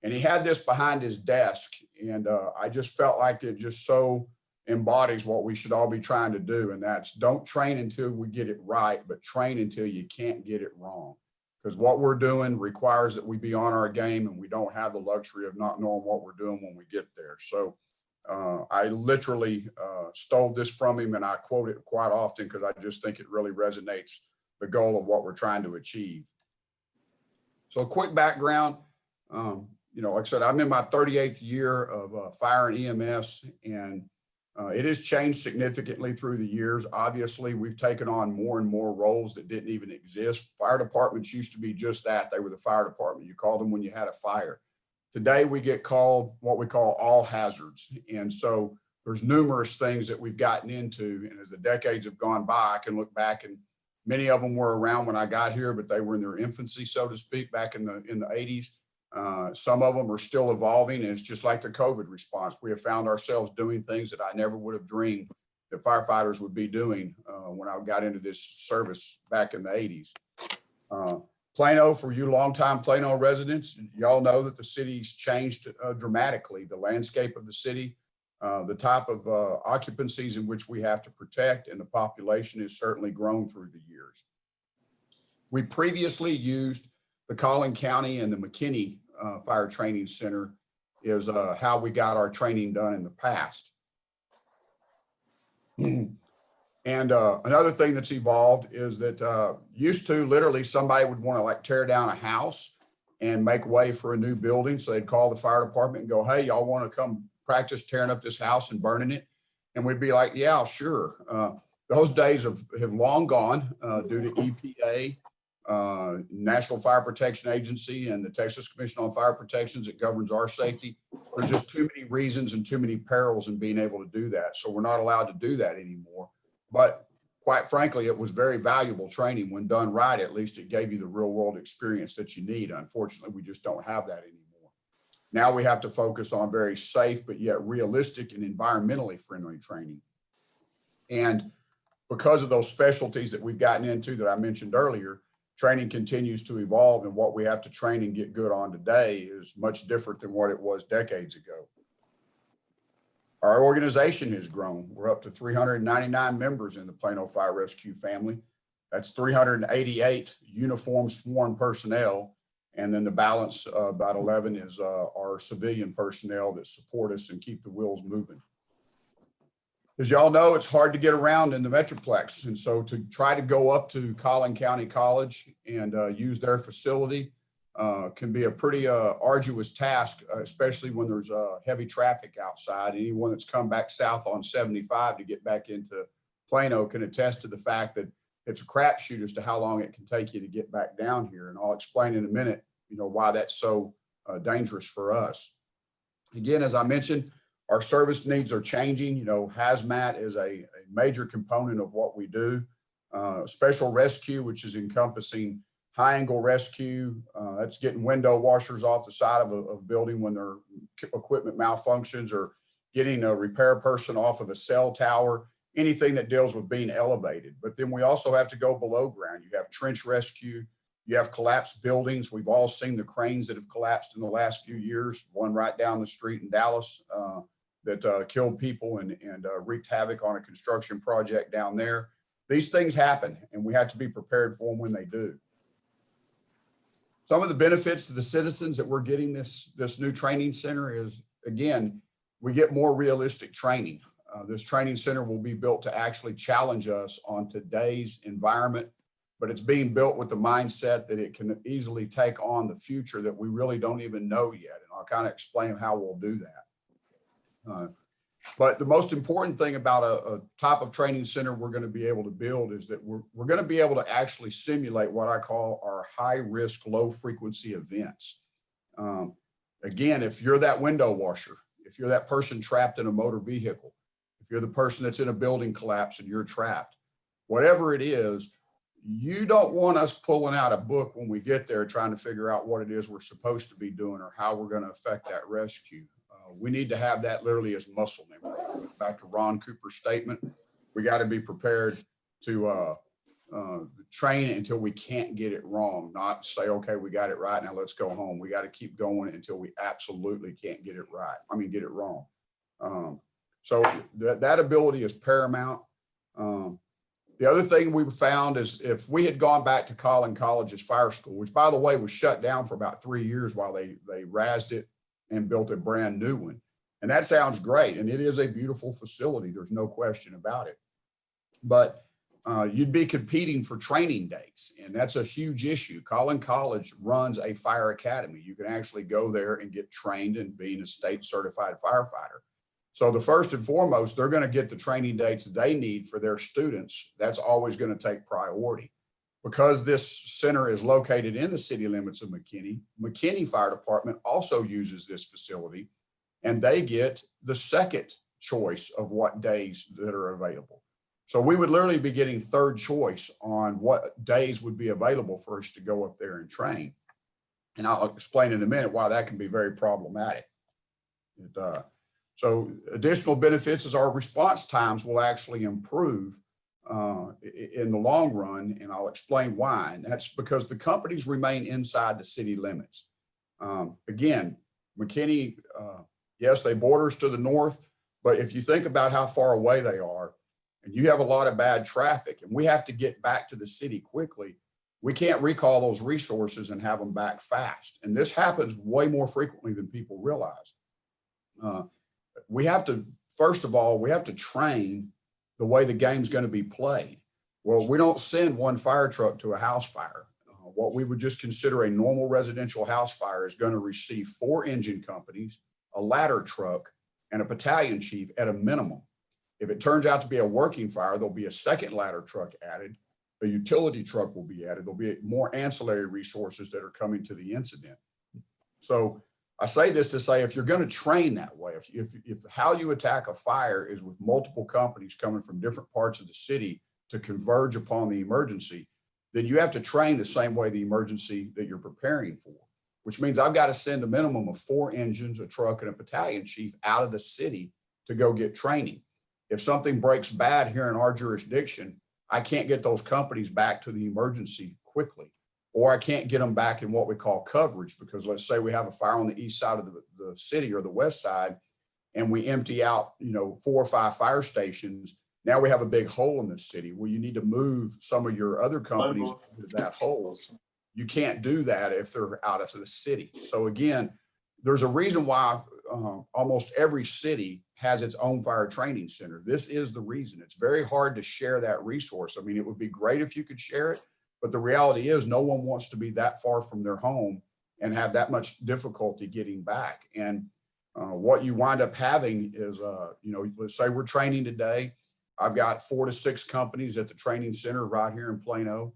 And he had this behind his desk, and I just felt like it just so embodies what we should all be trying to do. And that's don't train until we get it right, but train until you can't get it wrong. Because what we're doing requires that we be on our game, and we don't have the luxury of not knowing what we're doing when we get there. So I literally stole this from him, and I quote it quite often because I just think it really resonates the goal of what we're trying to achieve. So a quick background. Like I said, I'm in my 38th year of fire and EMS, and it has changed significantly through the years. Obviously, we've taken on more and more roles that didn't even exist. Fire departments used to be just that. They were the fire department. You called them when you had a fire. Today, we get called what we call all hazards. And so there's numerous things that we've gotten into. And as the decades have gone by, I can look back, and many of them were around when I got here, but they were in their infancy, so to speak, back in the 80s. Some of them are still evolving, and it's just like the COVID response. We have found ourselves doing things that I never would have dreamed that firefighters would be doing when I got into this service back in the 80s. Plano, for you longtime Plano residents, y'all know that the city's changed dramatically. The landscape of the city, the type of occupancies in which we have to protect, and the population has certainly grown through the years. We previously used the Collin County and the McKinney Fire Training Center is how we got our training done in the past. And And another thing that's evolved is that used to literally somebody would want to like tear down a house and make way for a new building. So they'd call the fire department and go, hey, y'all want to come practice tearing up this house and burning it? And we'd be like, yeah, sure. Those days have long gone due to EPA, National Fire Protection Agency, and the Texas Commission on Fire Protections that governs our safety. There's just too many reasons and too many perils in being able to do that. So we're not allowed to do that anymore. But quite frankly, it was very valuable training. When done right, at least it gave you the real world experience that you need. Unfortunately, we just don't have that anymore. Now we have to focus on very safe, but yet realistic and environmentally friendly training. And because of those specialties that we've gotten into that I mentioned earlier, training continues to evolve, and what we have to train and get good on today is much different than what it was decades ago. Our organization has grown. We're up to 399 members in the Plano Fire Rescue family. That's 388 uniformed sworn personnel. And then the balance, about 11, is our civilian personnel that support us and keep the wheels moving. As y'all know, it's hard to get around in the Metroplex. And so to try to go up to Collin County College and use their facility can be a pretty arduous task, especially when there's heavy traffic outside. Anyone that's come back south on 75 to get back into Plano can attest to the fact that it's a crapshoot as to how long it can take you to get back down here. And I'll explain in a minute, why that's so dangerous for us. Again, as I mentioned, our service needs are changing. Hazmat is a major component of what we do. Special rescue, which is encompassing high angle rescue, that's getting window washers off the side of a building when their equipment malfunctions, or getting a repair person off of a cell tower, anything that deals with being elevated. But then we also have to go below ground. You have trench rescue, you have collapsed buildings. We've all seen the cranes that have collapsed in the last few years, one right down the street in Dallas that killed people and wreaked havoc on a construction project down there. These things happen, and we have to be prepared for them when they do. Some of the benefits to the citizens that we're getting this new training center is, again, we get more realistic training. This training center will be built to actually challenge us on today's environment, but it's being built with the mindset that it can easily take on the future that we really don't even know yet. And I'll kind of explain how we'll do that. But the most important thing about a type of training center we're going to be able to build is that we're going to be able to actually simulate what I call our high risk, low frequency events. Again, if you're that window washer, if you're that person trapped in a motor vehicle, if you're the person that's in a building collapse and you're trapped, whatever it is, you don't want us pulling out a book when we get there trying to figure out what it is we're supposed to be doing or how we're going to affect that rescue. We need to have that literally as muscle memory. Back to Ron Cooper's statement, we got to be prepared to train until we can't get it wrong, not say, okay, we got it right, now let's go home. We got to keep going until we absolutely can't get it right. Get it wrong. So that ability is paramount. The other thing we found is if we had gone back to Collin College's fire school, which by the way was shut down for about 3 years while they razzed it and built a brand new one. And that sounds great. And it is a beautiful facility. There's no question about it. But you'd be competing for training dates. And that's a huge issue. Collin College runs a fire academy. You can actually go there and get trained in being a state certified firefighter. So the first and foremost, they're going to get the training dates they need for their students. That's always going to take priority. Because this center is located in the city limits of McKinney, McKinney Fire Department also uses this facility, and they get the second choice of what days that are available. So we would literally be getting third choice on what days would be available for us to go up there and train. And I'll explain in a minute why that can be very problematic. So additional benefits is our response times will actually improve in the long run, and I'll explain why. And that's because the companies remain inside the city limits. Again, McKinney, yes, they border us to the north, but if you think about how far away they are, and you have a lot of bad traffic, and we have to get back to the city quickly, we can't recall those resources and have them back fast. And this happens way more frequently than people realize. We have to, first of all, we have to train the way the game's going to be played. Well, we don't send one fire truck to a house fire. What we would just consider a normal residential house fire is going to receive 4 engine companies, a ladder truck, and a battalion chief at a minimum. If it turns out to be a working fire, there'll be a second ladder truck added. A utility truck will be added. There'll be more ancillary resources that are coming to the incident. So I say this to say, if you're going to train that way, if how you attack a fire is with multiple companies coming from different parts of the city to converge upon the emergency, then you have to train the same way the emergency that you're preparing for, which means I've got to send a minimum of 4 engines, a truck, and a battalion chief out of the city to go get training. If something breaks bad here in our jurisdiction, I can't get those companies back to the emergency quickly, or I can't get them back in what we call coverage, because let's say we have a fire on the east side of the city or the west side, and we empty out, 4 or 5 fire stations. Now we have a big hole in the city. Well, you need to move some of your other companies into that hole. You can't do that if they're out of the city. So again, there's a reason why almost every city has its own fire training center. This is the reason. It's very hard to share that resource. I mean, it would be great if you could share it, but the reality is no one wants to be that far from their home and have that much difficulty getting back. And what you wind up having is, let's say we're training today. I've got 4 to 6 companies at the training center right here in Plano,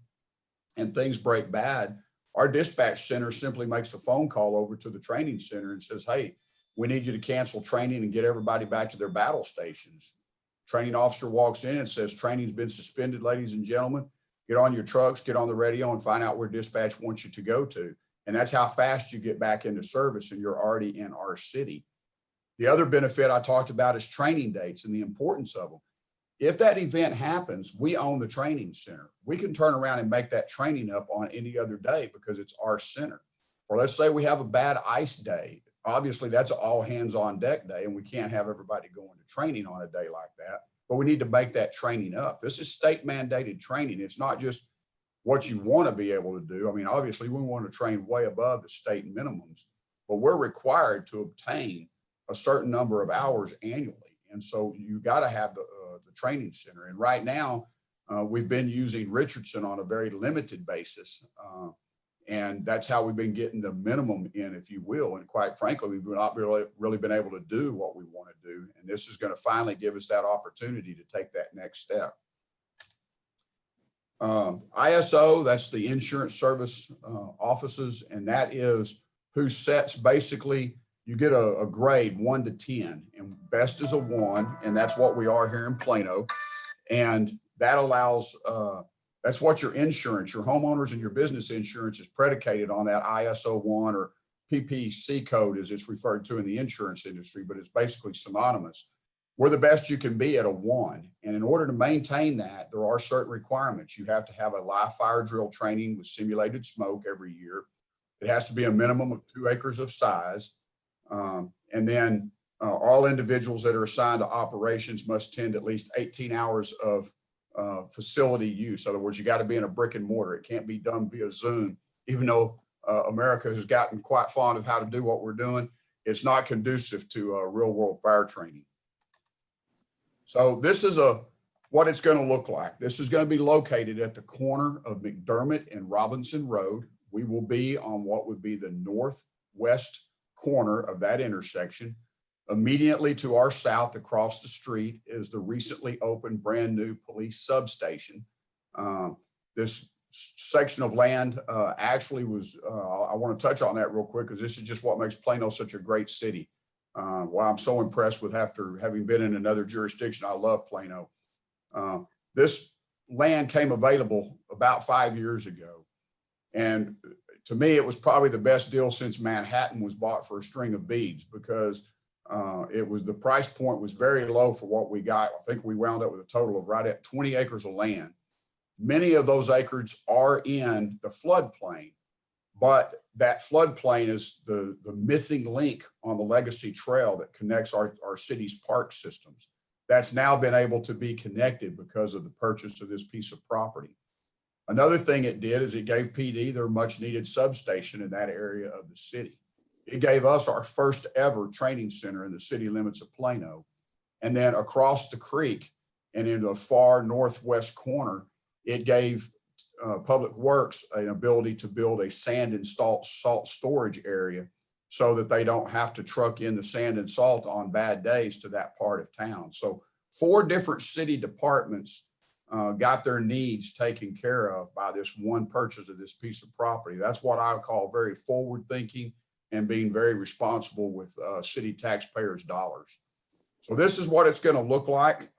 and things break bad. Our dispatch center simply makes a phone call over to the training center and says, hey, we need you to cancel training and get everybody back to their battle stations. Training officer walks in and says, training's been suspended, ladies and gentlemen. Get on your trucks, get on the radio, and find out where dispatch wants you to go to. And that's how fast you get back into service, and you're already in our city. The other benefit I talked about is training dates and the importance of them. If that event happens, we own the training center. We can turn around and make that training up on any other day because it's our center. Or let's say we have a bad ice day. Obviously, that's an all hands on deck day, and we can't have everybody going to training on a day like that. But we need to make that training up. This is state mandated training. It's not just what you want to be able to do. I mean, obviously, we want to train way above the state minimums, but we're required to obtain a certain number of hours annually. And so you got to have the training center. And right now, we've been using Richardson on a very limited basis. And that's how we've been getting the minimum in, if you will. And quite frankly, we've not really been able to do what we want to do. And this is going to finally give us that opportunity to take that next step. ISO, that's the insurance service offices. And that is who sets basically, you get a grade 1 to 10, and best is a 1. And that's what we are here in Plano. And that allows, that's what your insurance, your homeowners and your business insurance is predicated on, that ISO 1 or PPC code as it's referred to in the insurance industry, but it's basically synonymous. We're the best you can be at a 1. And in order to maintain that, there are certain requirements. You have to have a live fire drill training with simulated smoke every year. It has to be a minimum of 2 acres of size. And then all individuals that are assigned to operations must attend at least 18 hours of facility use. In other words, you got to be in a brick and mortar. It can't be done via Zoom, even though America has gotten quite fond of how to do what we're doing. It's not conducive to real world fire training. So this is what it's going to look like. This is going to be located at the corner of McDermott and Robinson Road. We will be on what would be the northwest corner of that intersection. Immediately to our south across the street is the recently opened brand new police substation. This section of land actually was, I want to touch on that real quick because this is just what makes Plano such a great city. Why I'm so impressed with, after having been in another jurisdiction, I love Plano. This land came available about 5 years ago. And to me, it was probably the best deal since Manhattan was bought for a string of beads, because the price point was very low for what we got. I think we wound up with a total of right at 20 acres of land. Many of those acres are in the floodplain, but that floodplain is the missing link on the legacy trail that connects our city's park systems. That's now been able to be connected because of the purchase of this piece of property. Another thing it did is it gave PD their much needed substation in that area of the city. It gave us our first ever training center in the city limits of Plano. And then across the creek And in the far northwest corner, it gave Public Works an ability to build a sand and salt storage area so that they don't have to truck in the sand and salt on bad days to that part of town. So 4 different city departments got their needs taken care of by this one purchase of this piece of property. That's what I call very forward thinking and being very responsible with city taxpayers' dollars. So this is what it's going to look like.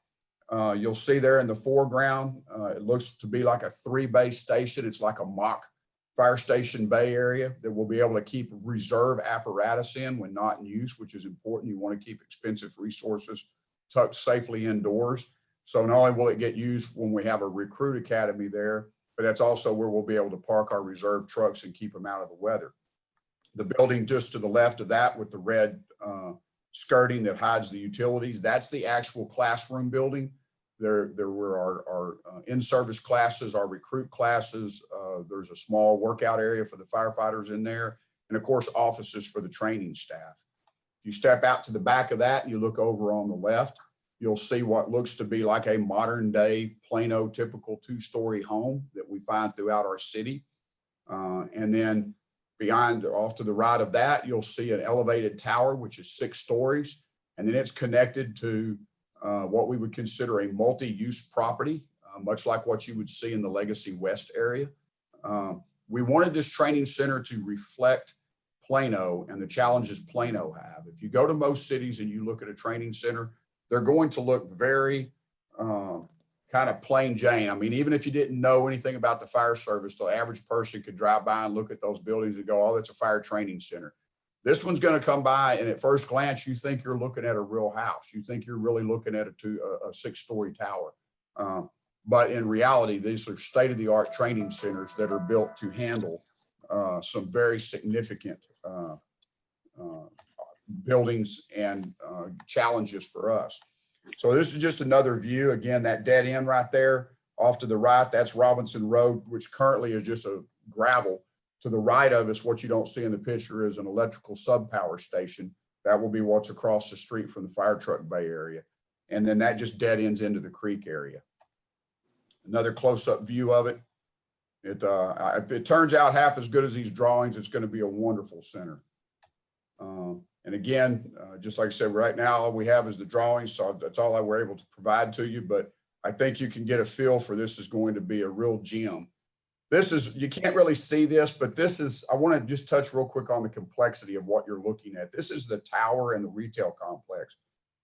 You'll see there in the foreground, it looks to be like a 3-bay station. It's like a mock fire station bay area that we'll be able to keep reserve apparatus in when not in use, which is important. You want to keep expensive resources tucked safely indoors. So not only will it get used when we have a recruit academy there, but that's also where we'll be able to park our reserve trucks and keep them out of the weather. The building just to the left of that with the red skirting that hides the utilities, that's the actual classroom building. There were our in-service classes, our recruit classes. There's a small workout area for the firefighters in there, and of course, offices for the training staff. If you step out to the back of that and you look over on the left, you'll see what looks to be like a modern day Plano typical 2-story home that we find throughout our city. And then beyond, off to the right of that, you'll see an elevated tower, which is 6 stories. And then it's connected to what we would consider a multi-use property, much like what you would see in the Legacy West area. We wanted this training center to reflect Plano and the challenges Plano have. If you go to most cities and you look at a training center, they're going to look very kind of plain Jane. I mean, even if you didn't know anything about the fire service, the average person could drive by and look at those buildings and go, oh, that's a fire training center. This one's going to come by, and at first glance, you think you're looking at a real house. You think you're really looking at a 6-story tower. But in reality, these are state-of-the-art training centers that are built to handle some very significant buildings and challenges for us. So this is just another view. Again, that dead end right there off to the right, that's Robinson Road, which currently is just a gravel. To the right of us, what you don't see in the picture is an electrical sub-power station. That will be what's across the street from the fire truck bay area. And then that just dead ends into the creek area. Another close-up view of it. If it turns out half as good as these drawings, it's going to be a wonderful center. And again, just like I said, right now, all we have is the drawings. So that's all I were able to provide to you. But I think you can get a feel for this is going to be a real gem. This is, you can't really see this, but this is, I want to just touch real quick on the complexity of what you're looking at. This is the tower and the retail complex.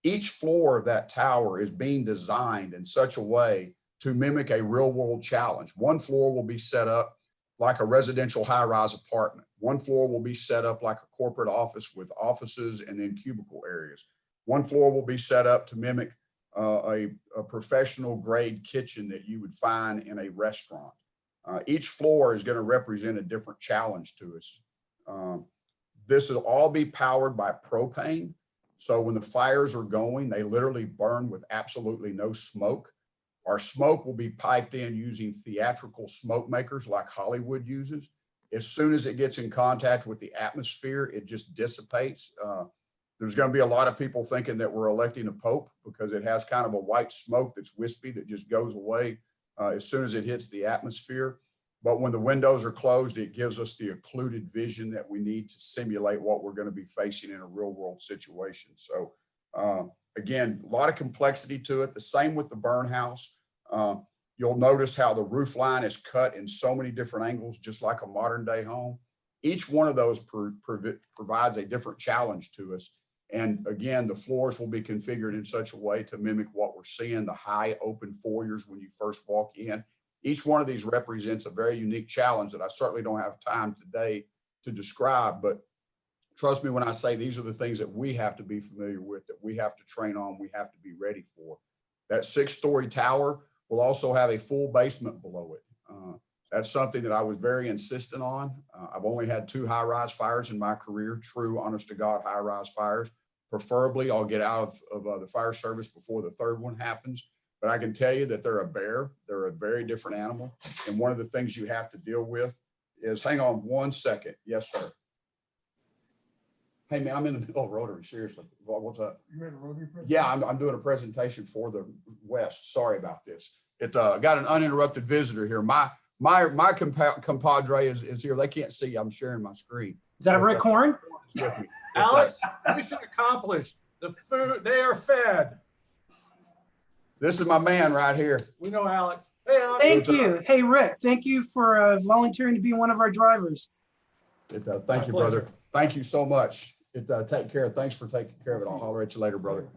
Each floor of that tower is being designed in such a way to mimic a real world challenge. One floor will be set up like a residential high-rise apartment. One floor will be set up like a corporate office with offices and then cubicle areas. One floor will be set up to mimic a professional grade kitchen that you would find in a restaurant. Each floor is going to represent a different challenge to us. This will all be powered by propane. So when the fires are going, they literally burn with absolutely no smoke. Our smoke will be piped in using theatrical smoke makers like Hollywood uses. As soon as it gets in contact with the atmosphere, it just dissipates. There's going to be a lot of people thinking that we're electing a pope because it has kind of a white smoke that's wispy that just goes away as soon as it hits the atmosphere. But when the windows are closed, it gives us the occluded vision that we need to simulate what we're going to be facing in a real world situation. So again, a lot of complexity to it. The same with the burn house. You'll notice how the roof line is cut in so many different angles, just like a modern day home. Each one of those provides a different challenge to us. And again, the floors will be configured in such a way to mimic what we're seeing, the high open foyers when you first walk in. Each one of these represents a very unique challenge that I certainly don't have time today to describe, but trust me when I say these are the things that we have to be familiar with, that we have to train on, we have to be ready for. That 6-story tower will also have a full basement below it. That's something that I was very insistent on. I've only had 2 high-rise fires in my career, true, honest to God, high-rise fires. Preferably, I'll get out of the fire service before the 3rd one happens. But I can tell you that they're a bear. They're a very different animal. And one of the things you have to deal with is, hang on one second. Yes, sir. Hey man, I'm in the middle of Rotary, seriously. What's up? You're in a Rotary presentation? Yeah, I'm doing a presentation for the West. Sorry about this. It got an uninterrupted visitor here. My compadre is here. They can't see. I'm sharing my screen. Is that Rick Horn? With me. Alex, mission accomplished. The food, they are fed. This is my man right here. We know Alex. Hey, Alex. Thank you. Hey, Rick, thank you for volunteering to be one of our drivers. Thank you, brother. Thank you so much. Take care. Thanks for taking care of it. I'll holler at you later, brother.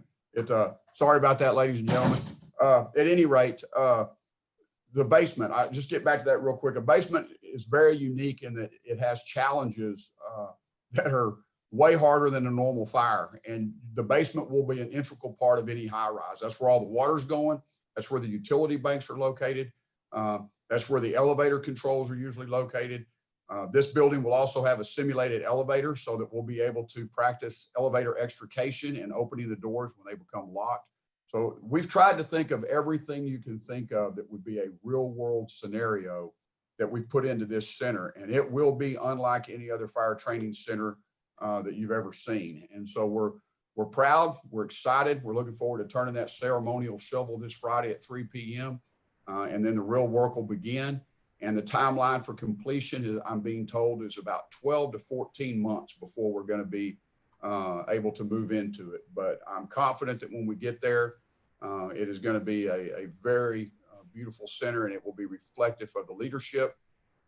Sorry about that, ladies and gentlemen. At any rate, the basement, I just get back to that real quick. A basement is very unique in that it has challenges that are way harder than a normal fire. And the basement will be an integral part of any high rise. That's where all the water's going. That's where the utility banks are located. That's where the elevator controls are usually located. This building will also have a simulated elevator so that we'll be able to practice elevator extrication and opening the doors when they become locked. So we've tried to think of everything you can think of that would be a real world scenario that we put into this center. And it will be unlike any other fire training center that you've ever seen. And so we're proud, we're excited. We're looking forward to turning that ceremonial shovel this Friday at 3 p.m. And then the real work will begin. And the timeline for completion, is, I'm being told, is about 12 to 14 months before we're going to be able to move into it. But I'm confident that when we get there, it is going to be a very beautiful center, and it will be reflective of the leadership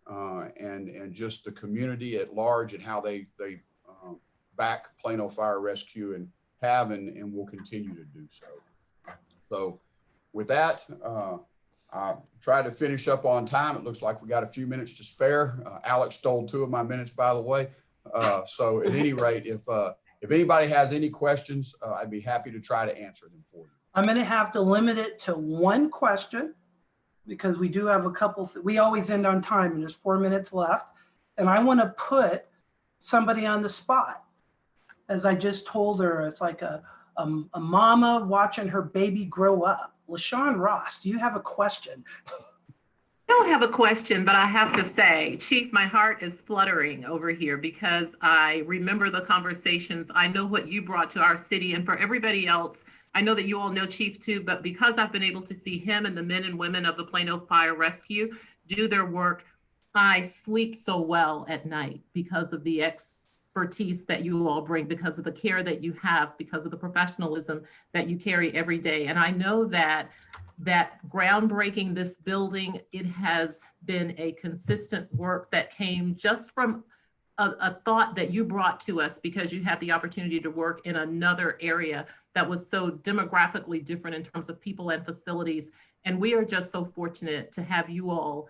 and just the community at large and how they back Plano Fire Rescue and have and will continue to do so. So with that, I tried to finish up on time. It looks like we got a few minutes to spare. Alex stole 2 of my minutes, by the way. So at any rate, if anybody has any questions, I'd be happy to try to answer them for you. I'm going to have to limit it to 1 question because we do have a couple. We always end on time, and there's 4 minutes left. And I want to put somebody on the spot. As I just told her, it's like a mama watching her baby grow up. LaShawn Ross, do you have a question? I don't have a question, but I have to say, Chief, my heart is fluttering over here because I remember the conversations. I know what you brought to our city, and for everybody else, I know that you all know Chief too, but because I've been able to see him and the men and women of the Plano Fire Rescue do their work, I sleep so well at night because of the expertise that you all bring, because of the care that you have, because of the professionalism that you carry every day. And I know that groundbreaking this building, it has been a consistent work that came just from a thought that you brought to us because you had the opportunity to work in another area that was so demographically different in terms of people and facilities. And we are just so fortunate to have you all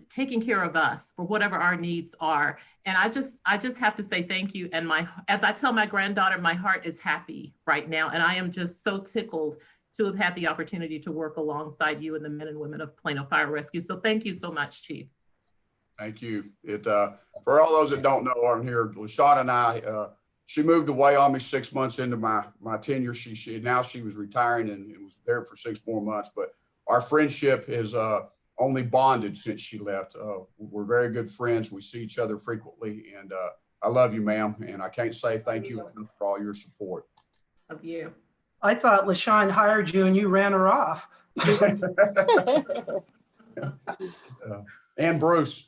taking care of us for whatever our needs are. And I just have to say thank you. And as I tell my granddaughter, my heart is happy right now. And I am just so tickled to have had the opportunity to work alongside you and the men and women of Plano Fire Rescue. So thank you so much, Chief. Thank you. For all those that don't know, I'm here. LaShawn and I, she moved away on me 6 months into my tenure. Now she was retiring and was there for 6 more months. But our friendship is only bonded since she left. We're very good friends. We see each other frequently, and I love you, ma'am. And I can't say thank you for all your support. Love you. I thought LaShawn hired you and you ran her off. And Bruce.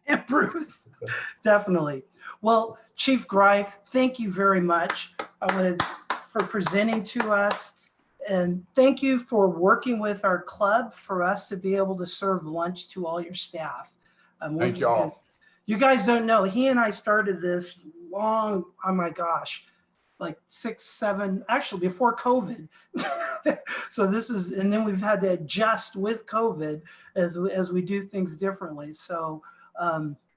And Bruce, definitely. Well, Chief Greif, thank you very much for presenting to us. And thank you for working with our club for us to be able to serve lunch to all your staff. Thank y'all. You guys don't know, he and I started this long, oh my gosh, like 6, 7, actually before COVID. So this is, and then we've had to adjust with COVID as we do things differently. So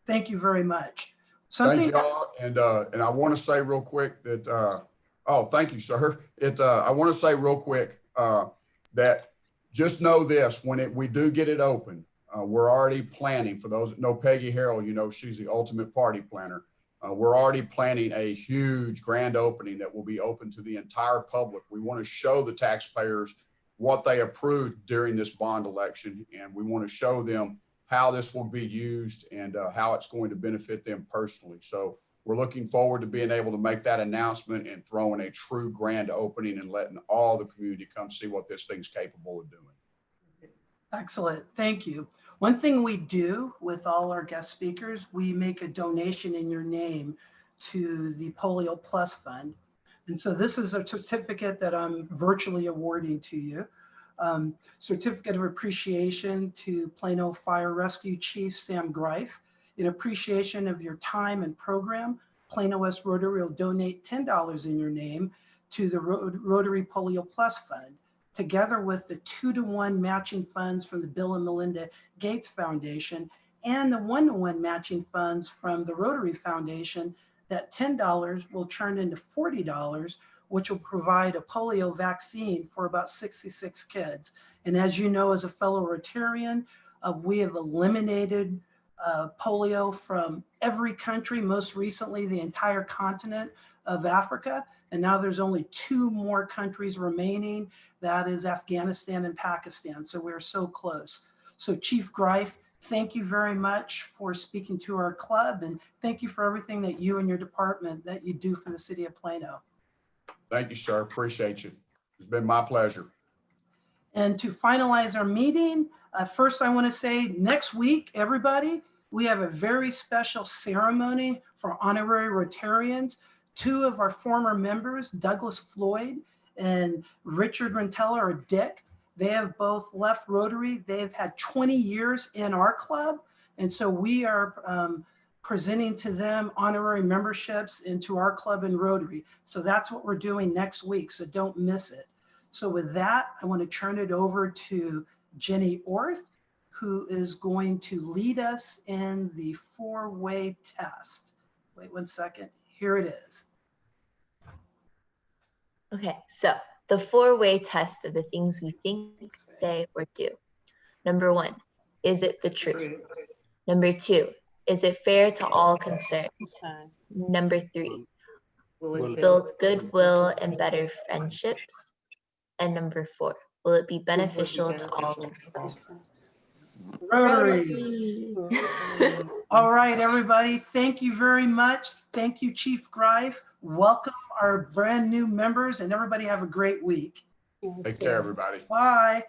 thank you very much. Thank y'all. And I want to say real quick that, oh, thank you, sir. I want to say real quick that just know this, when we do get it open, we're already planning, for those that know Peggy Harrell, you know, she's the ultimate party planner. We're already planning a huge grand opening that will be open to the entire public. We want to show the taxpayers what they approved during this bond election, and we want to show them how this will be used and how it's going to benefit them personally. So we're looking forward to being able to make that announcement and throwing a true grand opening and letting all the community come see what this thing's capable of doing. Excellent, thank you. One thing we do with all our guest speakers, we make a donation in your name to the Polio Plus Fund. And so this is a certificate that I'm virtually awarding to you. Certificate of appreciation to Plano Fire Rescue Chief Sam Greif. In appreciation of your time and program, Plano West Rotary will donate $10 in your name to the Rotary Polio Plus Fund, together with the 2-to-1 matching funds from the Bill and Melinda Gates Foundation and the 1-to-1 matching funds from the Rotary Foundation. That $10 will turn into $40, which will provide a polio vaccine for about 66 kids. And as you know, as a fellow Rotarian, we have eliminated polio from every country, most recently the entire continent of Africa. And now there's only 2 more countries remaining. That is Afghanistan and Pakistan. So we're so close. So Chief Greif, thank you very much for speaking to our club, and thank you for everything that you and your department that you do for the city of Plano. Thank you, sir. Appreciate you. It's been my pleasure. And to finalize our meeting, first I want to say next week, everybody, we have a very special ceremony for honorary Rotarians. 2 of our former members, Douglas Floyd and Richard Rentella, or Dick, they have both left Rotary. They've had 20 years in our club. And so we are presenting to them honorary memberships into our club in Rotary. So that's what we're doing next week. So don't miss it. So with that, I want to turn it over to Jenny Orth, who is going to lead us in the 4-way test. Wait 1 second. Here it is. Okay, so the 4-way test of the things we think, say, or do. Number 1, is it the truth? Number 2, is it fair to all concerned? Number 3, will it build goodwill and better friendships? And number 4, will it be beneficial to all concerned? Rotary. All right, everybody. Thank you very much. Thank you, Chief Greif. Welcome our brand new members, and everybody have a great week. Take care, everybody. Bye.